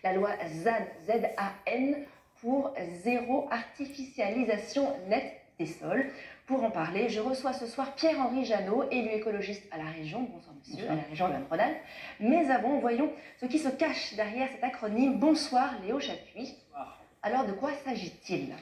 La loi ZAN, Z-A-N, pour zéro artificialisation nette des sols. Pour en parler, je reçois ce soir Pierre-Henri Jeannot, élu écologiste à la région. Bonsoir monsieur, à la région Auvergne-Rhône-Alpes. Mais avant, voyons ce qui se cache derrière cet acronyme. Bonsoir Léo Chapuis. Alors de quoi s'agit-il?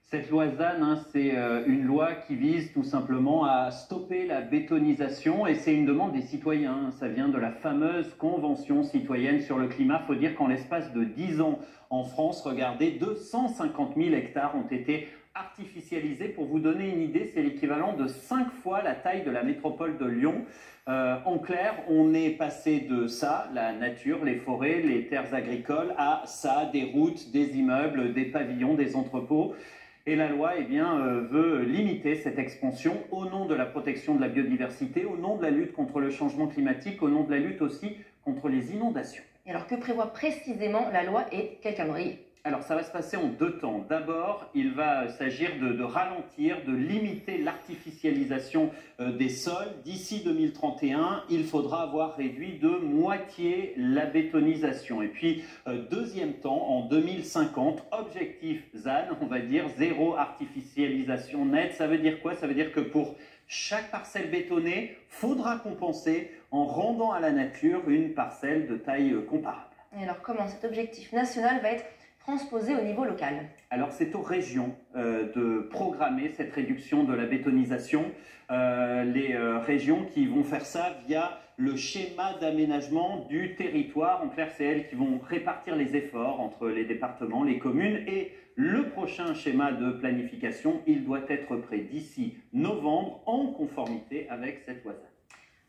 Cette loi ZAN, c'est une loi qui vise tout simplement à stopper la bétonisation et c'est une demande des citoyens. Ça vient de la fameuse Convention citoyenne sur le climat. Il faut dire qu'en l'espace de 10 ans en France, regardez, 250 000 hectares ont été artificialisés. Pour vous donner une idée, c'est l'équivalent de 5 fois la taille de la métropole de Lyon. En clair, on est passé de ça, la nature, les forêts, les terres agricoles, à ça, des routes, des immeubles, des pavillons, des entrepôts. Et la loi veut limiter cette expansion au nom de la protection de la biodiversité, au nom de la lutte contre le changement climatique, au nom de la lutte aussi contre les inondations. Et alors que prévoit précisément la loi et quel calendrier? Alors ça va se passer en 2 temps. D'abord, il va s'agir de ralentir, de limiter l'artificialisation des sols. D'ici 2031, il faudra avoir réduit de moitié la bétonisation. Et puis, deuxième temps, en 2050, objectif ZAN, on va dire zéro artificialisation nette. Ça veut dire quoi? Ça veut dire que pour chaque parcelle bétonnée, faudra compenser en rendant à la nature une parcelle de taille comparable. Et alors comment cet objectif national va être transposé au niveau local? Alors c'est aux régions de programmer cette réduction de la bétonisation. Les régions qui vont faire ça via le schéma d'aménagement du territoire. En clair, c'est elles qui vont répartir les efforts entre les départements, les communes. Et le prochain schéma de planification, il doit être prêt d'ici novembre en conformité avec cette loi ZAN.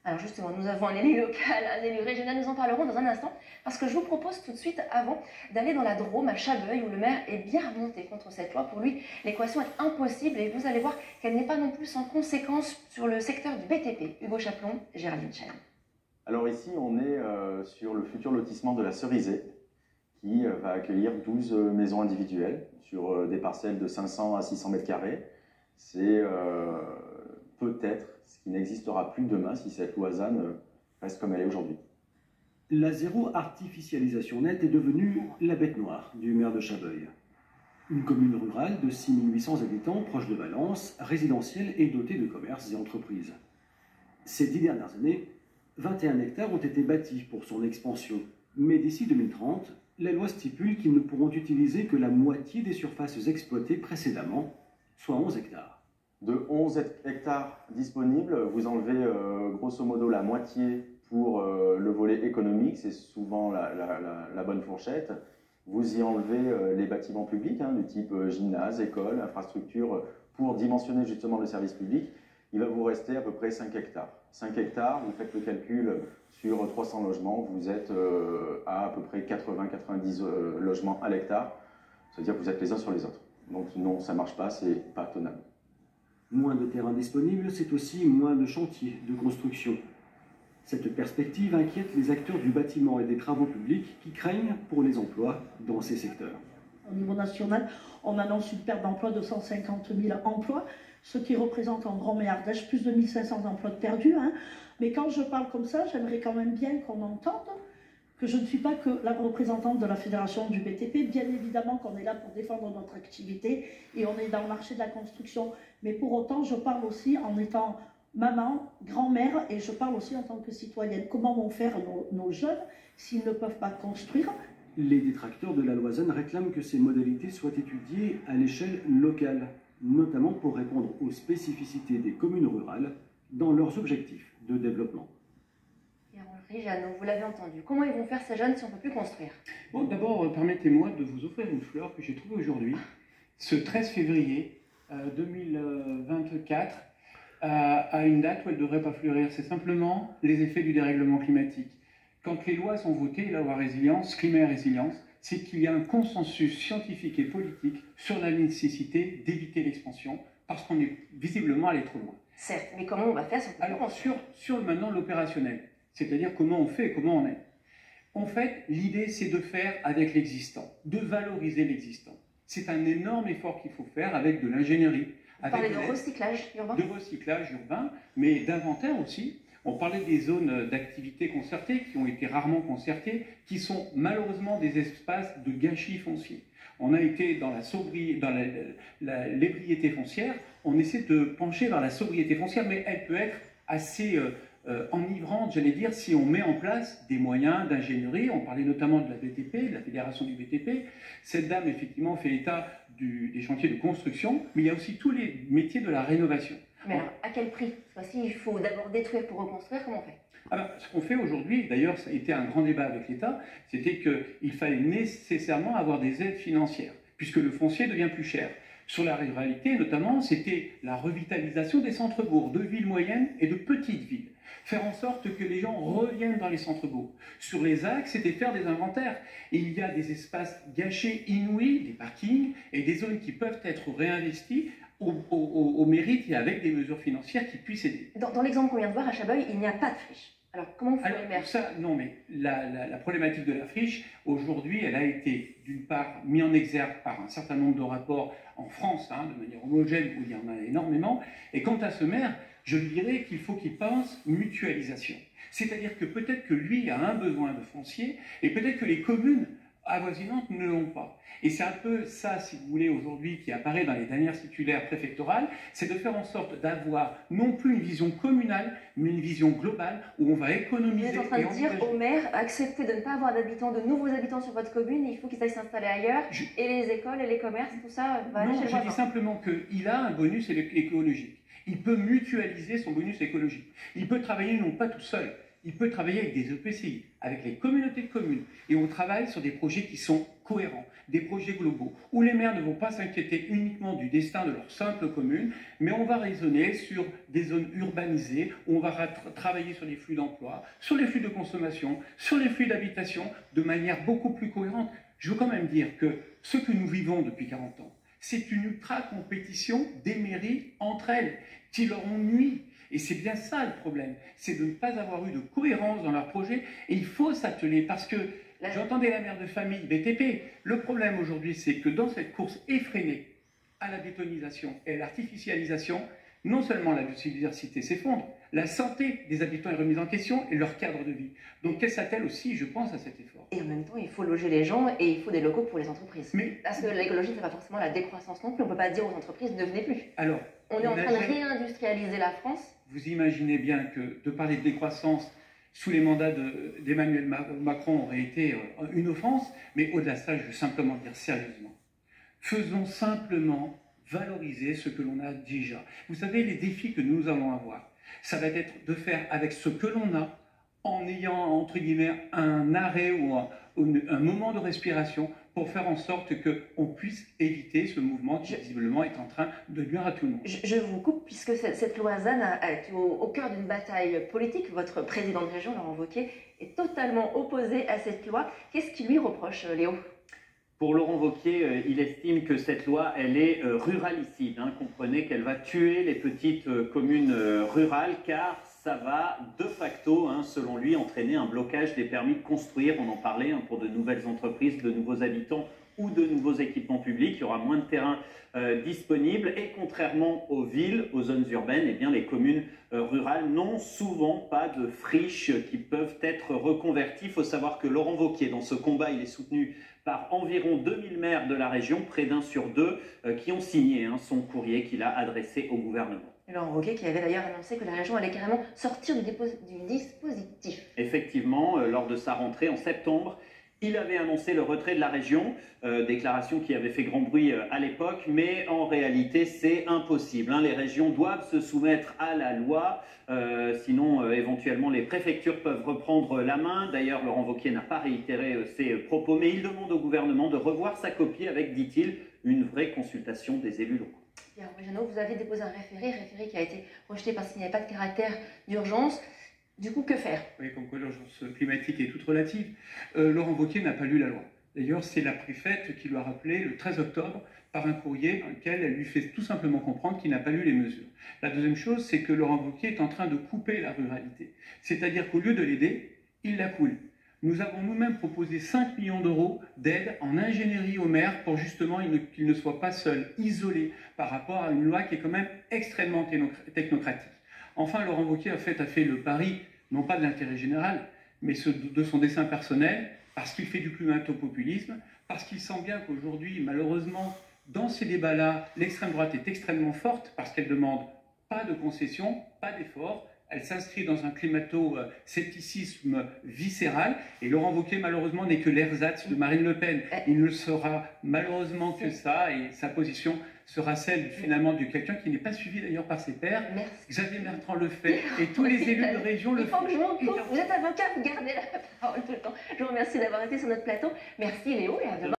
Alors justement, nous avons un élu local, un élu régional, nous en parlerons dans un instant, parce que je vous propose tout de suite, avant, d'aller dans la Drôme, à Chabeuil, où le maire est bien remonté contre cette loi. Pour lui, l'équation est impossible et vous allez voir qu'elle n'est pas non plus sans conséquence sur le secteur du BTP. Hugo Chaplon, Géraldine Chen. Alors ici, on est sur le futur lotissement de la Cerisée, qui va accueillir 12 maisons individuelles sur des parcelles de 500 à 600 mètres carrés. C'est peut-être ce qui n'existera plus demain si cette loi ZAN reste comme elle est aujourd'hui. La zéro artificialisation nette est devenue la bête noire du maire de Chabeuil. Une commune rurale de 6800 habitants, proche de Valence, résidentielle et dotée de commerces et entreprises. Ces 10 dernières années, 21 hectares ont été bâtis pour son expansion. Mais d'ici 2030, la loi stipule qu'ils ne pourront utiliser que la moitié des surfaces exploitées précédemment, soit 11 hectares. De 11 hectares disponibles, vous enlevez grosso modo la moitié pour le volet économique, c'est souvent la bonne fourchette. Vous y enlevez les bâtiments publics, du type gymnase, école, infrastructure, pour dimensionner justement le service public. Il va vous rester à peu près 5 hectares. 5 hectares, vous faites le calcul sur 300 logements, vous êtes à peu près 80-90 logements à l'hectare. C'est-à-dire que vous êtes les uns sur les autres. Donc non, ça ne marche pas, c'est pas tenable. Moins de terrain disponible, c'est aussi moins de chantiers de construction. Cette perspective inquiète les acteurs du bâtiment et des travaux publics qui craignent pour les emplois dans ces secteurs. Au niveau national, on annonce une perte d'emploi de 150 000 emplois, ce qui représente en Drôme et Ardèche plus de 1500 emplois de perdus. Mais quand je parle comme ça, j'aimerais quand même bien qu'on entende que je ne suis pas que la représentante de la fédération du BTP. Bien évidemment qu'on est là pour défendre notre activité et on est dans le marché de la construction. Mais pour autant, je parle aussi en étant maman, grand-mère et je parle aussi en tant que citoyenne. Comment vont faire nos jeunes s'ils ne peuvent pas construire? Les détracteurs de la loi ZAN réclament que ces modalités soient étudiées à l'échelle locale, notamment pour répondre aux spécificités des communes rurales dans leurs objectifs de développement. Pierre-Henri Jeannot, vous l'avez entendu. Comment ils vont faire ces jeunes si on ne peut plus construire? Bon, d'abord, permettez-moi de vous offrir une fleur que j'ai trouvée aujourd'hui, ce 13 février 2024, à une date où elle ne devrait pas fleurir. C'est simplement les effets du dérèglement climatique. Quand les lois sont votées, la loi résilience, climat et résilience, c'est qu'il y a un consensus scientifique et politique sur la nécessité d'éviter l'expansion, parce qu'on est visiblement allé trop loin. Certes, mais comment on va faire si on peut plus Alors, construire? sur maintenant l'opérationnel, c'est-à-dire comment on fait et comment on est. En fait, l'idée, c'est de faire avec l'existant, de valoriser l'existant. C'est un énorme effort qu'il faut faire avec de l'ingénierie. Vous parlez de recyclage urbain? De recyclage urbain, mais d'inventaire aussi. On parlait des zones d'activité concertées, qui ont été rarement concertées, qui sont malheureusement des espaces de gâchis foncier. On a été dans l'ébriété foncière, on essaie de pencher vers la sobriété foncière, mais elle peut être assez enivrante, j'allais dire, si on met en place des moyens d'ingénierie. On parlait notamment de la BTP, de la fédération du BTP. Cette dame, effectivement, fait état des chantiers de construction, mais il y a aussi tous les métiers de la rénovation. Mais alors, à quel prix? Parce qu'il faut d'abord détruire pour reconstruire, comment on fait? Ce qu'on fait aujourd'hui, d'ailleurs, ça a été un grand débat avec l'État, c'était qu'il fallait nécessairement avoir des aides financières, puisque le foncier devient plus cher. Sur la ruralité, notamment, c'était la revitalisation des centres-bourgs, de villes moyennes et de petites villes. Faire en sorte que les gens reviennent dans les centres-bourgs. Sur les axes, c'était faire des inventaires. Et il y a des espaces gâchés inouïs, des parkings, et des zones qui peuvent être réinvesties au mérite et avec des mesures financières qui puissent aider. Dans l'exemple qu'on vient de voir à Chabeuil, il n'y a pas de friche. Alors, comment font les maires? Non, mais la problématique de la friche, aujourd'hui, elle a été, d'une part, mise en exergue par un certain nombre de rapports en France, de manière homogène, où il y en a énormément. Et quant à ce maire, je lui dirais qu'il faut qu'il pense mutualisation. C'est-à-dire que peut-être que lui a un besoin de foncier, et peut-être que les communes avoisinantes ne l'ont pas. Et c'est un peu ça, si vous voulez, aujourd'hui, qui apparaît dans les dernières circulaires préfectorales, c'est de faire en sorte d'avoir non plus une vision communale, mais une vision globale, où on va économiser. Vous êtes en train de dire aux maires, acceptez de ne pas avoir d'habitants, de nouveaux habitants sur votre commune, il faut qu'ils aillent s'installer ailleurs, et les écoles et les commerces, tout ça va aller chez le voisin. Je dis simplement qu'il a un bonus écologique. Il peut mutualiser son bonus écologique. Il peut travailler non pas tout seul, il peut travailler avec des EPCI, avec les communautés de communes. Et on travaille sur des projets qui sont cohérents, des projets globaux, où les maires ne vont pas s'inquiéter uniquement du destin de leur simple commune, mais on va raisonner sur des zones urbanisées, où on va travailler sur les flux d'emploi, sur les flux de consommation, sur les flux d'habitation, de manière beaucoup plus cohérente. Je veux quand même dire que ce que nous vivons depuis 40 ans, c'est une ultra-compétition des mairies entre elles, qui leur ont nui. Et c'est bien ça le problème, c'est de ne pas avoir eu de cohérence dans leur projet. Et il faut s'atteler, parce que j'entendais la mère de famille BTP. Le problème aujourd'hui, c'est que dans cette course effrénée à la bétonisation et à l'artificialisation, non seulement la biodiversité s'effondre, la santé des habitants est remise en question et leur cadre de vie. Donc qu'elle s'attelle aussi, je pense, à cet effort. Et en même temps, il faut loger les gens et il faut des locaux pour les entreprises. Parce que l'écologie, ce n'est pas forcément la décroissance non plus. On ne peut pas dire aux entreprises ne venez plus. Alors, on est en train de réindustrialiser la France. Vous imaginez bien que de parler de décroissance sous les mandats d'Emmanuel Macron aurait été une offense, mais au-delà de ça, je veux simplement dire sérieusement, faisons simplement valoriser ce que l'on a déjà. Vous savez, les défis que nous allons avoir, ça va être de faire avec ce que l'on a, en ayant, entre guillemets, un arrêt ou un moment de respiration pour faire en sorte qu'on puisse éviter ce mouvement qui, visiblement, est en train de nuire à tout le monde. Je vous coupe, puisque cette loi ZAN est au cœur d'une bataille politique. Votre président de région, Laurent Wauquiez, est totalement opposé à cette loi. Qu'est-ce qu'il lui reproche, Léo ? Pour Laurent Wauquiez, il estime que cette loi, elle est ruralicide. Comprenez qu'elle va tuer les petites communes rurales, car ça va de facto, selon lui, entraîner un blocage des permis de construire. On en parlait pour de nouvelles entreprises, de nouveaux habitants ou de nouveaux équipements publics. Il y aura moins de terrain disponible. Et contrairement aux villes, aux zones urbaines, eh bien, les communes rurales n'ont souvent pas de friches qui peuvent être reconverties. Il faut savoir que Laurent Wauquiez, dans ce combat, il est soutenu par environ 2000 maires de la région, près d'un sur deux, qui ont signé son courrier qu'il a adressé au gouvernement. Laurent Wauquiez qui avait d'ailleurs annoncé que la région allait carrément sortir du dispositif. Effectivement, lors de sa rentrée en septembre, il avait annoncé le retrait de la région, déclaration qui avait fait grand bruit à l'époque, mais en réalité c'est impossible. Les régions doivent se soumettre à la loi, sinon éventuellement les préfectures peuvent reprendre la main. D'ailleurs, Laurent Wauquiez n'a pas réitéré ses propos, mais il demande au gouvernement de revoir sa copie avec, dit-il, une vraie consultation des élus locaux. Pierre-Henri Janot, vous avez déposé un référé qui a été rejeté parce qu'il n'y avait pas de caractère d'urgence. Du coup, que faire? Oui, comme quoi l'urgence climatique est toute relative. Laurent Wauquiez n'a pas lu la loi. D'ailleurs, c'est la préfète qui lui a rappelé le 13 octobre par un courrier dans lequel elle lui fait tout simplement comprendre qu'il n'a pas lu les mesures. La deuxième chose, c'est que Laurent Wauquiez est en train de couper la ruralité. C'est-à-dire qu'au lieu de l'aider, il la coule. Nous avons nous-mêmes proposé 5 millions d'euros d'aide en ingénierie aux maires pour justement qu'ils ne soient pas seuls, isolés par rapport à une loi qui est quand même extrêmement technocratique. Enfin, Laurent Wauquiez a fait le pari, non pas de l'intérêt général, mais de son dessein personnel, parce qu'il fait du climato-populisme, parce qu'il sent bien qu'aujourd'hui, malheureusement, dans ces débats-là, l'extrême droite est extrêmement forte, parce qu'elle demande pas de concessions, pas d'efforts. Elle s'inscrit dans un climato-scepticisme viscéral. Et Laurent Wauquiez, malheureusement, n'est que l'ersatz de Marine Le Pen. Il ne sera malheureusement que ça, et sa position sera celle, finalement, de quelqu'un qui n'est pas suivi d'ailleurs par ses pairs. Merci. Xavier Bertrand le fait, et tous les élus de région le font. Il faut que je vous coupe. Vous êtes avocat, vous gardez la parole tout le temps. Je vous remercie d'avoir été sur notre plateau. Merci Léo, et à demain.